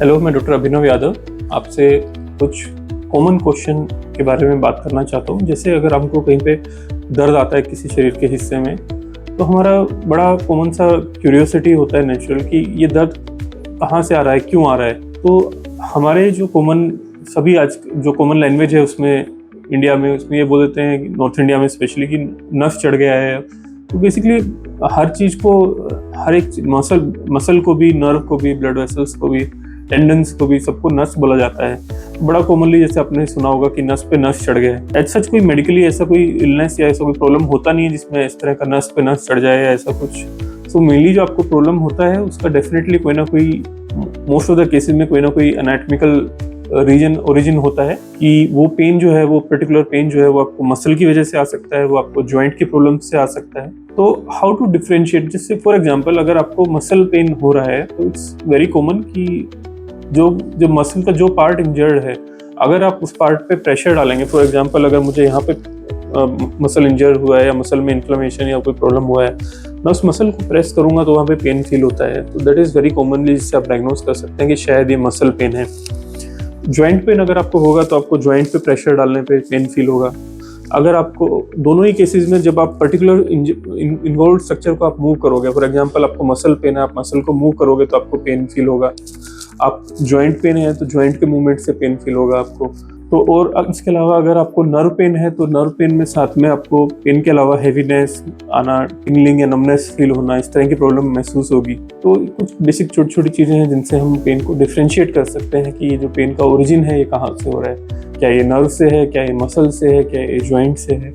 Hello, मैं doctor अभिनव यादव आपसे कुछ कॉमन क्वेश्चन के बारे में बात करना चाहता हूँ। जैसे अगर हमको कहीं पे दर्द आता है किसी शरीर के हिस्से में, तो हमारा बड़ा कॉमन सा क्यूरियोसिटी होता है नेचुरल कि ये दर्द कहाँ से आ रहा है, क्यों आ रहा है। तो हमारे जो कॉमन सभी आज जो कॉमन लैंग्वेज है उसमें इंडिया में उसमें ये बोल देते हैं, नॉर्थ इंडिया में स्पेशली, कि नस चढ़ गया है। तो बेसिकली हर चीज़ को, हर एक मसल को भी, नर्व को भी, ब्लड वेसल्स को भी, टेंडन्स को भी, सबको नस बोला जाता है। बड़ा कॉमनली जैसे आपने सुना होगा कि नस पे नस चढ़ गया है। एज सच कोई मेडिकली ऐसा कोई इलनेस या ऐसा कोई प्रॉब्लम होता नहीं है जिसमें इस तरह का नस पे नस चढ़ जाए या ऐसा कुछ। सो मेनली जो आपको प्रॉब्लम होता है उसका डेफिनेटली कोई ना कोई, मोस्ट ऑफ द केसेस में कोई ना कोई एनाटॉमिकल रीजन ओरिजिन होता है कि वो पेन जो है, वो पर्टिकुलर पेन जो है वो आपको मसल की वजह से आ सकता है, वो आपको जॉइंट की प्रॉब्लम से आ सकता है। तो हाउ टू डिफरेंशिएट, जैसे फॉर एग्जांपल अगर आपको मसल पेन हो रहा है तो इट्स वेरी कॉमन कि जो मसल का जो पार्ट इंजर्ड है, अगर आप उस पार्ट पे प्रेशर डालेंगे, फॉर एग्जांपल अगर मुझे यहाँ पे मसल इंजर्ड हुआ है या मसल में इन्फ्लेमेशन या कोई प्रॉब्लम हुआ है, मैं उस मसल को प्रेस करूंगा तो वहाँ पे पेन फील होता है। तो दैट इज़ वेरी कॉमनली जिससे आप डायग्नोज कर सकते हैं कि शायद ये मसल पेन है। जॉइंट पेन अगर आपको होगा तो आपको जॉइंट पे प्रेशर डालने पे पेन फील होगा। अगर आपको दोनों ही केसेस में जब आप पर्टिकुलर इन्वॉल्व स्ट्रक्चर को आप मूव करोगे, फॉर एग्जांपल आपको मसल पेन है, आप मसल को मूव करोगे तो आपको पेन फील होगा। आप जॉइंट पेन है तो जॉइंट के मूवमेंट से पेन फील होगा आपको। तो और इसके अलावा अगर आपको नर्व पेन है तो नर्व पेन में साथ में आपको पेन के अलावा हेवीनेस आना, टिंगलिंग या नमनेस फील होना, इस तरह की प्रॉब्लम महसूस होगी। तो कुछ बेसिक छोटी छोटी चीज़ें हैं जिनसे हम पेन को डिफ्रेंशिएट कर सकते हैं कि ये जो पेन का ओरिजिन है ये कहाँ से हो रहा है। क्या ये नर्व से है, क्या ये मसल से है, क्या ये जॉइंट से है।